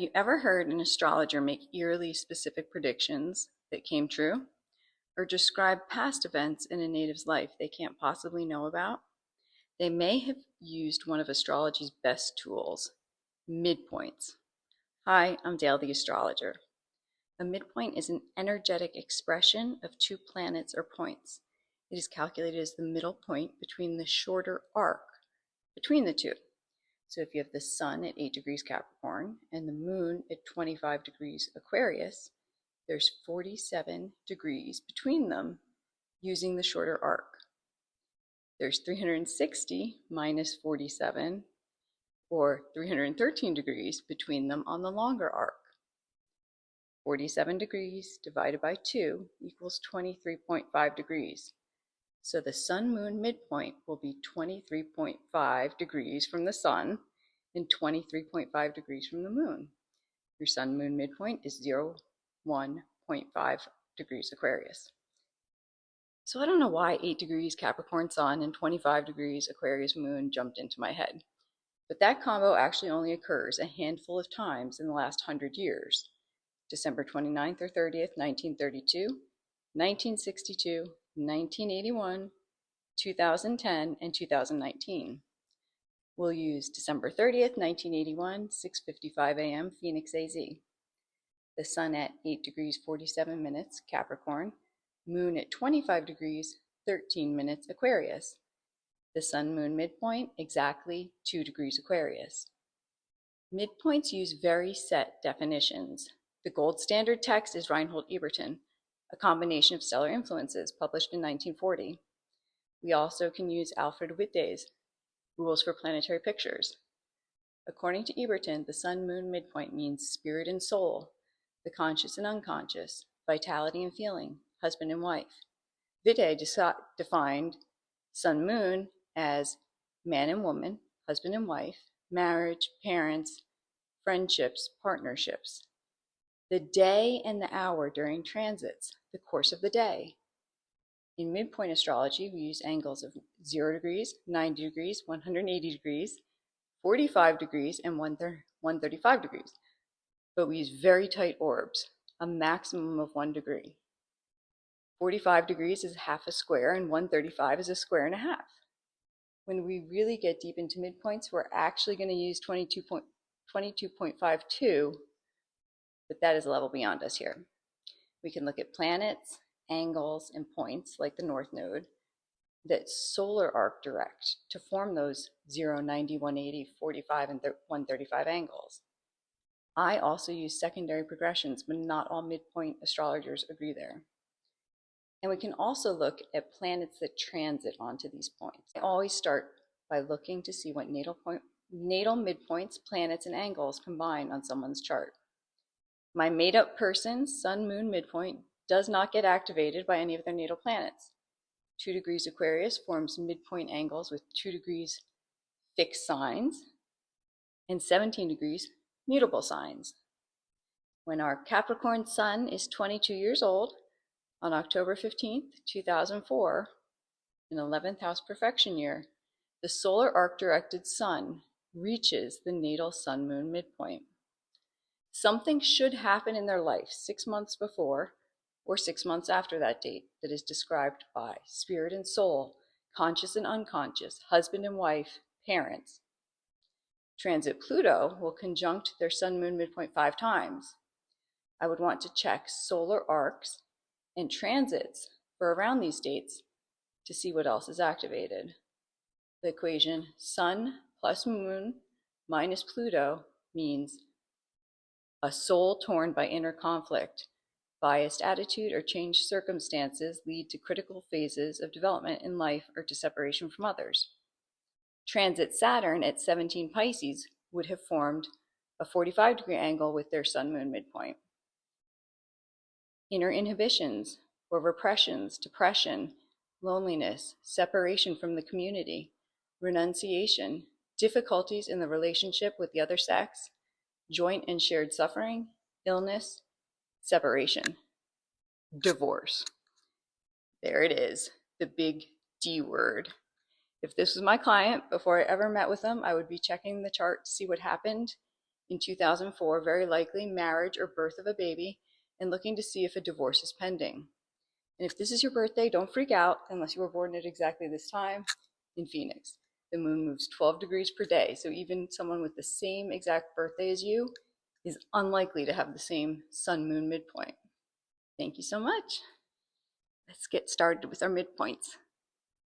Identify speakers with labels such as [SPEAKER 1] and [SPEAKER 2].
[SPEAKER 1] Have you ever heard an astrologer make eerily specific predictions that came true? Or describe past events in a native's life they can't possibly know about? They may have used one of astrology's best tools, midpoints. Hi, I'm Dale the astrologer. A midpoint is an energetic expression of two planets or points. It is calculated as the middle point between the shorter arc between the two. So if you have the sun at 8 degrees Capricorn and the moon at 25 degrees Aquarius, there's 47 degrees between them using the shorter arc. There's 360 minus 47, or 313 degrees between them on the longer arc. 47 degrees divided by 2 equals 23.5 degrees. So the sun-moon midpoint will be 23.5 degrees from the sun and 23.5 degrees from the moon. Your sun-moon midpoint is 1.5 degrees Aquarius. So I don't know why 8 degrees Capricorn sun and 25 degrees Aquarius moon jumped into my head. But that combo actually only occurs a handful of times in the last 100 years. December 29th or 30th, 1932, 1962, 1981, 2010, and 2019. We'll use December 30th, 1981, 6:55 a.m. Phoenix AZ. The sun at 8 degrees 47 minutes Capricorn, moon at 25 degrees 13 minutes Aquarius. The sun-moon midpoint exactly 2 degrees Aquarius. Midpoints use very set definitions. The gold standard text is Reinhold Eberton, a combination of stellar influences, published in 1940. We also can use Alfred Whitday's Rules for Planetary Pictures. According to Eberton, the sun-moon midpoint means spirit and soul, the conscious and unconscious, vitality and feeling, husband and wife. Whitday defined sun-moon as man and woman, husband and wife, marriage, parents, friendships, partnerships. The day and the hour during transits, the course of the day. In midpoint astrology, we use angles of 0 degrees, 90 degrees, 180 degrees, 45 degrees, and 135 degrees. But we use very tight orbs, a maximum of 1 degree. 45 degrees is half a square, and 135 is a square and a half. When we really get deep into midpoints, we're actually going to use 22.52, but that is a level beyond us here. We can look at planets, angles, and points like the North Node that solar arc direct to form those 0, 90, 180, 45, and 135 angles. I also use secondary progressions, but not all midpoint astrologers agree there. And we can also look at planets that transit onto these points. I always start by looking to see what natal midpoints, planets, and angles combine on someone's chart. My made-up person's sun-moon midpoint does not get activated by any of their natal planets. 2 degrees Aquarius forms midpoint angles with 2 degrees fixed signs and 17 degrees mutable signs. When our Capricorn sun is 22 years old, on October 15th, 2004, an 11th house perfection year, the solar arc-directed sun reaches the natal sun-moon midpoint. Something should happen in their life 6 months before or 6 months after that date that is described by spirit and soul, conscious and unconscious, husband and wife, parents. Transit Pluto will conjunct their sun-moon midpoint 5 times. I would want to check solar arcs and transits for around these dates to see what else is activated. The equation sun plus moon minus Pluto means a soul torn by inner conflict. Biased attitude or changed circumstances lead to critical phases of development in life or to separation from others. Transit Saturn at 17 Pisces would have formed a 45-degree angle with their sun-moon midpoint. Inner inhibitions or repressions, depression, loneliness, separation from the community, renunciation, difficulties in the relationship with the other sex, joint and shared suffering, illness, separation, divorce. There it is, the big D word. If this was my client, before I ever met with them, I would be checking the chart to see what happened In 2004, very likely marriage or birth of a baby, and looking to see if a divorce is pending. And if this is your birthday, don't freak out unless you were born at exactly this time in Phoenix. The moon moves 12 degrees per day, so even someone with the same exact birthday as you is unlikely to have the same sun-moon midpoint. Thank you so much. Let's get started with our midpoints.